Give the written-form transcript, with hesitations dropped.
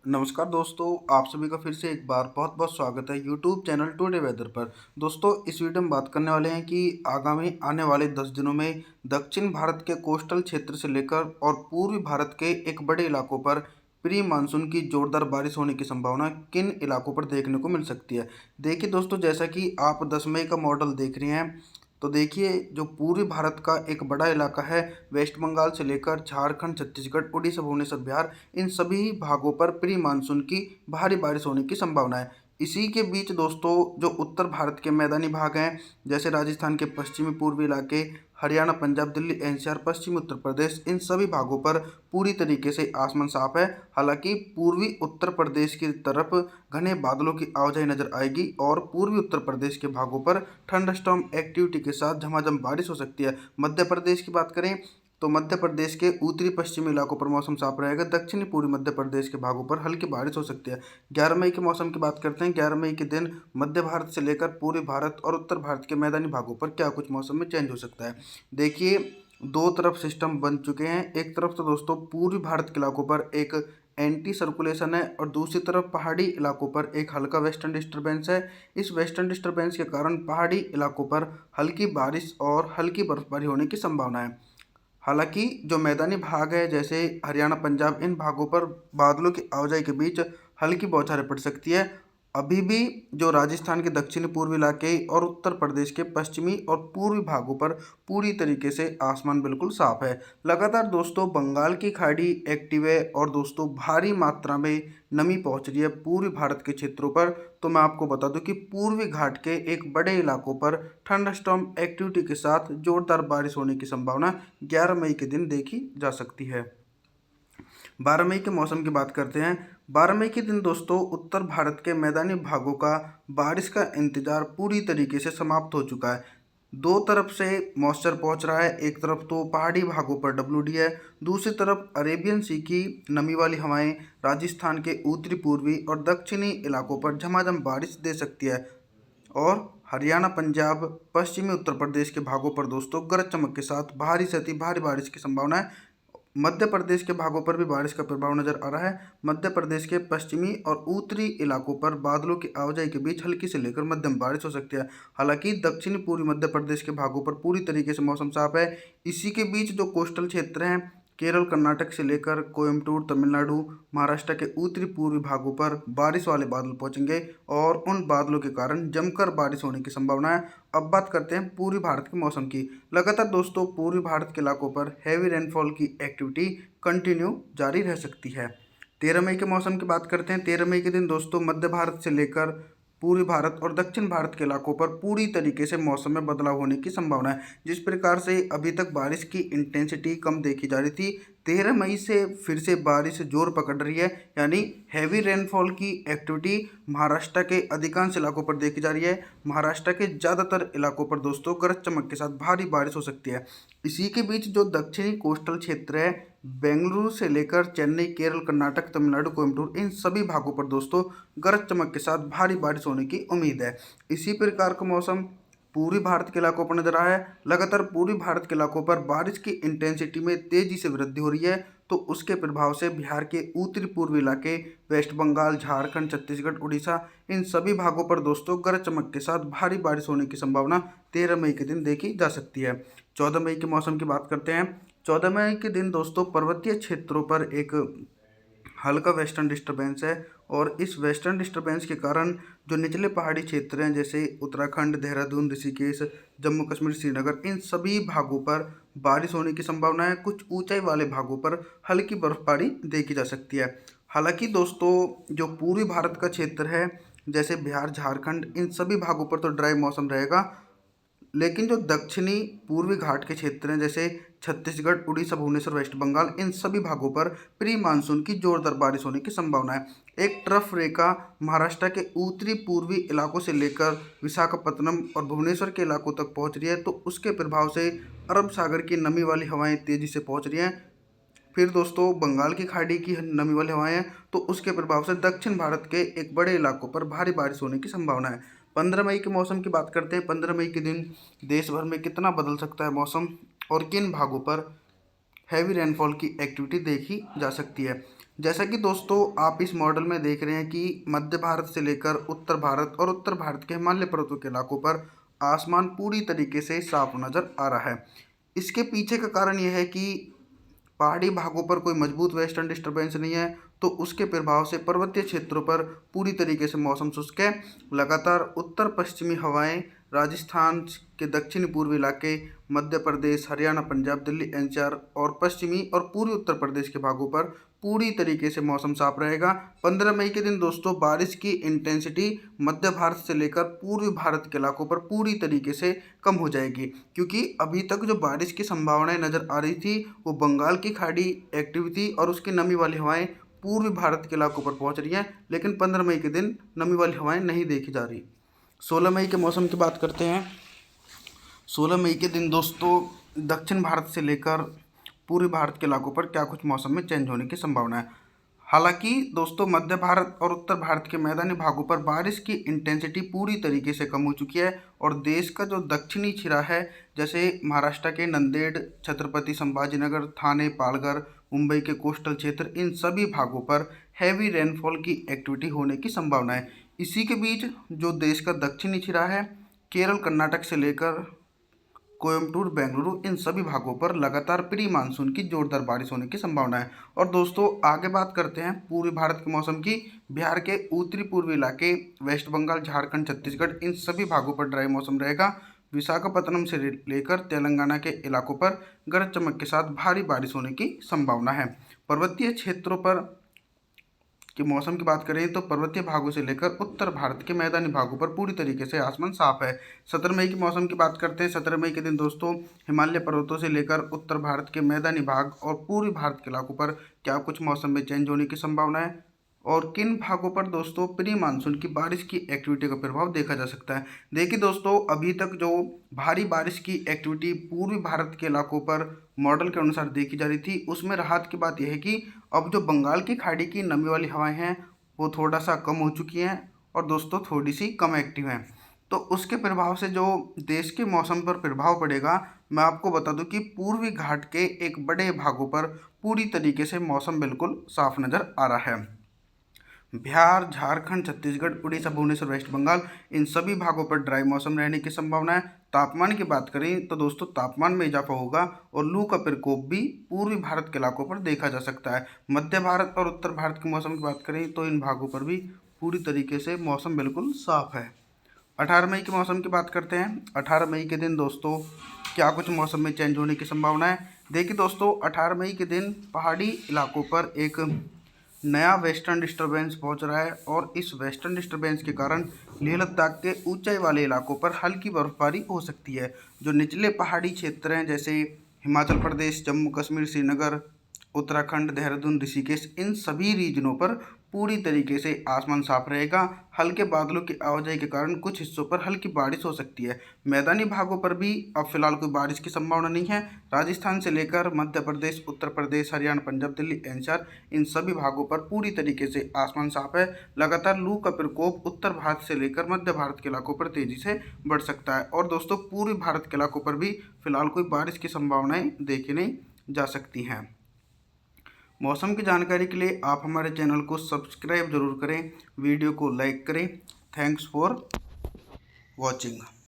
नमस्कार दोस्तों, आप सभी का फिर से एक बार बहुत बहुत स्वागत है यूट्यूब चैनल टुडे वेदर पर। दोस्तों, इस वीडियो में बात करने वाले हैं कि आगामी आने वाले 10 दिनों में दक्षिण भारत के कोस्टल क्षेत्र से लेकर और पूर्वी भारत के एक बड़े इलाकों पर प्री मानसून की जोरदार बारिश होने की संभावना किन इलाकों पर देखने को मिल सकती है। देखिए दोस्तों, जैसा कि आप 10 मई का मॉडल देख रहे हैं, तो देखिए जो पूर्वी भारत का एक बड़ा इलाका है, वेस्ट बंगाल से लेकर झारखंड, छत्तीसगढ़, उड़ीसा, भुवनेश्वर, बिहार, इन सभी भागों पर प्री मानसून की भारी बारिश होने की संभावना है। इसी के बीच दोस्तों, जो उत्तर भारत के मैदानी भाग हैं, जैसे राजस्थान के पश्चिमी पूर्वी इलाके, हरियाणा, पंजाब, दिल्ली, एनसीआर, पश्चिमी उत्तर प्रदेश, इन सभी भागों पर पूरी तरीके से आसमान साफ है। हालांकि पूर्वी उत्तर प्रदेश की तरफ घने बादलों की आवाजाही नजर आएगी और पूर्वी उत्तर प्रदेश के भागों पर थंडरस्टॉर्म एक्टिविटी के साथ झमाझम बारिश हो सकती है। मध्य प्रदेश की बात करें तो मध्य प्रदेश के उत्तरी पश्चिमी इलाकों पर मौसम साफ रहेगा। दक्षिणी पूर्वी मध्य प्रदेश के भागों पर हल्की बारिश हो सकती है। 11 मई के मौसम की बात करते हैं। 11 मई के दिन मध्य भारत से लेकर पूर्वी भारत और उत्तर भारत के मैदानी भागों पर क्या कुछ मौसम में चेंज हो सकता है। देखिए, दो तरफ सिस्टम बन चुके हैं। एक तरफ तो दोस्तों पूर्वी भारत के इलाकों पर एक एंटी सर्कुलेशन है और दूसरी तरफ पहाड़ी इलाकों पर एक हल्का वेस्टर्न डिस्टर्बेंस है। इस वेस्टर्न डिस्टर्बेंस के कारण पहाड़ी इलाकों पर हल्की बारिश और हल्की बर्फबारी होने की संभावना है। हालांकि जो मैदानी भाग है, जैसे हरियाणा, पंजाब, इन भागों पर बादलों की आवाजाही के बीच हल्की बौछारें पड़ सकती है। अभी भी जो राजस्थान के दक्षिणी पूर्वी इलाके और उत्तर प्रदेश के पश्चिमी और पूर्वी भागों पर पूरी तरीके से आसमान बिल्कुल साफ है। लगातार दोस्तों बंगाल की खाड़ी एक्टिव है और दोस्तों भारी मात्रा में नमी पहुंच रही है पूर्वी भारत के क्षेत्रों पर। तो मैं आपको बता दूं कि पूर्वी घाट के एक बड़े इलाकों पर थंडरस्टॉर्म एक्टिविटी के साथ जोरदार बारिश होने की संभावना 11 मई के दिन देखी जा सकती है। 12 मई के मौसम की बात करते हैं। 12 मई के दिन दोस्तों उत्तर भारत के मैदानी भागों का बारिश का इंतजार पूरी तरीके से समाप्त हो चुका है। दो तरफ से मॉइस्चर पहुंच रहा है। एक तरफ तो पहाड़ी भागों पर WD है, दूसरी तरफ अरेबियन सी की नमी वाली हवाएं राजस्थान के उत्तरी पूर्वी और दक्षिणी इलाकों पर झमाझम बारिश दे सकती है। और हरियाणा, पंजाब, पश्चिमी उत्तर प्रदेश के भागों पर दोस्तों गरज चमक के साथ भारी से अति भारी बारिश की संभावना है। मध्य प्रदेश के भागों पर भी बारिश का प्रभाव नजर आ रहा है। मध्य प्रदेश के पश्चिमी और उत्तरी इलाकों पर बादलों की आवाजाही के बीच हल्की से लेकर मध्यम बारिश हो सकती है। हालांकि दक्षिणी पूर्वी मध्य प्रदेश के भागों पर पूरी तरीके से मौसम साफ है। इसी के बीच जो कोस्टल क्षेत्र हैं, केरल, कर्नाटक से लेकर कोयम्बटूर, तमिलनाडु, महाराष्ट्र के उत्तरी पूर्वी भागों पर बारिश वाले बादल पहुंचेंगे और उन बादलों के कारण जमकर बारिश होने की संभावना है। अब बात करते हैं पूर्वी भारत के मौसम की। लगातार दोस्तों पूर्वी भारत के इलाकों पर हैवी रेनफॉल की एक्टिविटी कंटिन्यू जारी रह सकती है। 13 मई के मौसम की बात करते हैं। 13 मई के दिन दोस्तों मध्य भारत से लेकर पूर्वी भारत और दक्षिण भारत के इलाकों पर पूरी तरीके से मौसम में बदलाव होने की संभावना है। जिस प्रकार से अभी तक बारिश की इंटेंसिटी कम देखी जा रही थी, 13 मई से फिर से बारिश जोर पकड़ रही है। यानी हैवी रेनफॉल की एक्टिविटी महाराष्ट्र के अधिकांश इलाकों पर देखी जा रही है। महाराष्ट्र के ज़्यादातर इलाकों पर दोस्तों गरज चमक के साथ भारी बारिश हो सकती है। इसी के बीच जो दक्षिणी कोस्टल क्षेत्र है, बेंगलुरु से लेकर चेन्नई, केरल, कर्नाटक, तमिलनाडु, कोयम्बटूर, इन सभी भागों पर दोस्तों गरज चमक के साथ भारी बारिश होने की उम्मीद है। इसी प्रकार का मौसम पूर्वी भारत के इलाकों पर नजर आया है। लगातार पूर्वी भारत के इलाकों पर बारिश की इंटेंसिटी में तेजी से वृद्धि हो रही है। तो उसके प्रभाव से बिहार के उत्तरी पूर्वी इलाके, वेस्ट बंगाल, झारखंड, छत्तीसगढ़, उड़ीसा, इन सभी भागों पर दोस्तों गरज चमक के साथ भारी बारिश होने की संभावना 13 मई के दिन देखी जा सकती है। 14 मई के मौसम की बात करते हैं। 14 मई के दिन दोस्तों पर्वतीय क्षेत्रों पर एक हल्का वेस्टर्न डिस्टर्बेंस है और इस वेस्टर्न डिस्टर्बेंस के कारण जो निचले पहाड़ी क्षेत्र हैं, जैसे उत्तराखंड, देहरादून, ऋषिकेश, जम्मू कश्मीर, श्रीनगर, इन सभी भागों पर बारिश होने की संभावना है। कुछ ऊंचाई वाले भागों पर हल्की बर्फबारी देखी जा सकती है। हालांकि दोस्तों जो पूर्वी भारत का क्षेत्र है, जैसे बिहार, झारखंड, इन सभी भागों पर तो ड्राई मौसम रहेगा। लेकिन जो दक्षिणी पूर्वी घाट के क्षेत्र हैं, जैसे छत्तीसगढ़, उड़ीसा, भुवनेश्वर, वेस्ट बंगाल, इन सभी भागों पर प्री मानसून की जोरदार बारिश होने की संभावना है। एक ट्रफ रेखा महाराष्ट्र के उत्तरी पूर्वी इलाकों से लेकर विशाखापत्तनम और भुवनेश्वर के इलाकों तक पहुंच रही है। तो उसके प्रभाव से अरब सागर की नमी वाली हवाएं तेजी से पहुंच रही हैं। फिर दोस्तों बंगाल की खाड़ी की नमी वाली हवाएं हैं, तो उसके प्रभाव से दक्षिण भारत के एक बड़े इलाकों पर भारी बारिश होने की संभावना है। 15 मई के मौसम की बात करते हैं। 15 मई के दिन देश भर में कितना बदल सकता है मौसम और किन भागों पर हैवी रेनफॉल की एक्टिविटी देखी जा सकती है। जैसा कि दोस्तों आप इस मॉडल में देख रहे हैं कि मध्य भारत से लेकर उत्तर भारत और उत्तर भारत के हिमालय पर्वतों के इलाकों पर आसमान पूरी तरीके से साफ नज़र आ रहा है। इसके पीछे का कारण यह है कि पहाड़ी भागों पर कोई मजबूत वेस्टर्न डिस्टर्बेंस नहीं है, तो उसके प्रभाव से पर्वतीय क्षेत्रों पर पूरी तरीके से मौसम शुष्क है। लगातार उत्तर पश्चिमी हवाएं राजस्थान के दक्षिणी पूर्वी इलाके, मध्य प्रदेश, हरियाणा, पंजाब, दिल्ली, एनसीआर और पश्चिमी और पूर्वी उत्तर प्रदेश के भागों पर पूरी तरीके से मौसम साफ रहेगा। 15 मई के दिन दोस्तों बारिश की इंटेंसिटी मध्य भारत से लेकर पूर्वी भारत के इलाकों पर पूरी तरीके से कम हो जाएगी, क्योंकि अभी तक जो बारिश की संभावनाएं नज़र आ रही थी वो बंगाल की खाड़ी एक्टिव थी और उसकी नमी वाली हवाएं पूर्वी भारत के इलाकों पर पहुंच रही हैं। लेकिन 15 मई के दिन नमी वाली हवाएं नहीं देखी जा रही। 16 मई के मौसम की बात करते हैं। 16 मई के दिन दोस्तों दक्षिण भारत से लेकर पूर्वी भारत के इलाकों पर क्या कुछ मौसम में चेंज होने की संभावना है। हालांकि दोस्तों मध्य भारत और उत्तर भारत के मैदानी भागों पर बारिश की इंटेंसिटी पूरी तरीके से कम हो चुकी है और देश का जो दक्षिणी छिरा है, जैसे महाराष्ट्र के नंदेड़, छत्रपति संभाजीनगर, थाने, पालघर, मुंबई के कोस्टल क्षेत्र, इन सभी भागों पर हैवी रेनफॉल की एक्टिविटी होने की संभावना है। इसी के बीच जो देश का दक्षिणी छिरा है, केरल, कर्नाटक से लेकर कोयम्बटूर, बेंगलुरु, इन सभी भागों पर लगातार प्री मानसून की जोरदार बारिश होने की संभावना है। और दोस्तों आगे बात करते हैं पूर्वी भारत के मौसम की। बिहार के उत्तरी पूर्वी इलाके, वेस्ट बंगाल, झारखंड, छत्तीसगढ़, इन सभी भागों पर ड्राई मौसम रहेगा। विशाखापत्तनम से लेकर तेलंगाना के इलाकों पर गरज चमक के साथ भारी बारिश होने की संभावना है। पर्वतीय क्षेत्रों पर कि मौसम की बात करें तो पर्वतीय भागों से लेकर उत्तर भारत के मैदानी भागों पर पूरी तरीके से आसमान साफ है। 17 मई की मौसम की बात करते हैं। 17 मई के दिन दोस्तों हिमालय पर्वतों से लेकर उत्तर भारत के मैदानी भाग और पूर्वी भारत के इलाकों पर क्या कुछ मौसम में चेंज होने की संभावना है और किन भागों पर दोस्तों प्री मानसून की बारिश की एक्टिविटी का प्रभाव देखा जा सकता है। देखिए दोस्तों अभी तक जो भारी बारिश की एक्टिविटी पूर्वी भारत के इलाकों पर मॉडल के अनुसार देखी जा रही थी, उसमें राहत की बात यह है कि अब जो बंगाल की खाड़ी की नमी वाली हवाएं हैं वो थोड़ा सा कम हो चुकी हैं और दोस्तों थोड़ी सी कम एक्टिव हैं। तो उसके प्रभाव से जो देश के मौसम पर प्रभाव पड़ेगा, मैं आपको बता दूं कि पूर्वी घाट के एक बड़े भागों पर पूरी तरीके से मौसम बिल्कुल साफ नज़र आ रहा है। बिहार, झारखंड, छत्तीसगढ़, उड़ीसा, भुवनेश्वर, वेस्ट बंगाल, इन सभी भागों पर ड्राई मौसम रहने की संभावना है। तापमान की बात करें तो दोस्तों तापमान में इजाफा होगा और लू का प्रकोप भी पूर्वी भारत के इलाकों पर देखा जा सकता है। मध्य भारत और उत्तर भारत के मौसम की बात करें तो इन भागों पर भी पूरी तरीके से मौसम बिल्कुल साफ है। 18 मई के मौसम की बात करते हैं। 18 मई के दिन दोस्तों क्या कुछ मौसम में चेंज होने की संभावना है। देखिए दोस्तों 18 मई के दिन पहाड़ी इलाकों पर एक नया वेस्टर्न डिस्टर्बेंस पहुंच रहा है और इस वेस्टर्न डिस्टर्बेंस के कारण लेह लद्दाख के ऊंचाई वाले इलाकों पर हल्की बर्फबारी हो सकती है। जो निचले पहाड़ी क्षेत्र हैं जैसे हिमाचल प्रदेश, जम्मू कश्मीर, श्रीनगर, उत्तराखंड, देहरादून, ऋषिकेश, इन सभी रीजनों पर पूरी तरीके से आसमान साफ रहेगा। हल्के बादलों की आवाजाही के कारण कुछ हिस्सों पर हल्की बारिश हो सकती है। मैदानी भागों पर भी अब फिलहाल कोई बारिश की संभावना नहीं है। राजस्थान से लेकर मध्य प्रदेश, उत्तर प्रदेश, हरियाणा, पंजाब, दिल्ली, एनसीआर, इन सभी भागों पर पूरी तरीके से आसमान साफ है। लगातार लू का प्रकोप उत्तर भारत से लेकर मध्य भारत के इलाकों पर तेजी से बढ़ सकता है और दोस्तों पूर्वी भारत के इलाकों पर भी फिलहाल कोई बारिश की संभावनाएं देखी नहीं जा सकती हैं। मौसम की जानकारी के लिए आप हमारे चैनल को सब्सक्राइब जरूर करें, वीडियो को लाइक करें। Thanks for watching.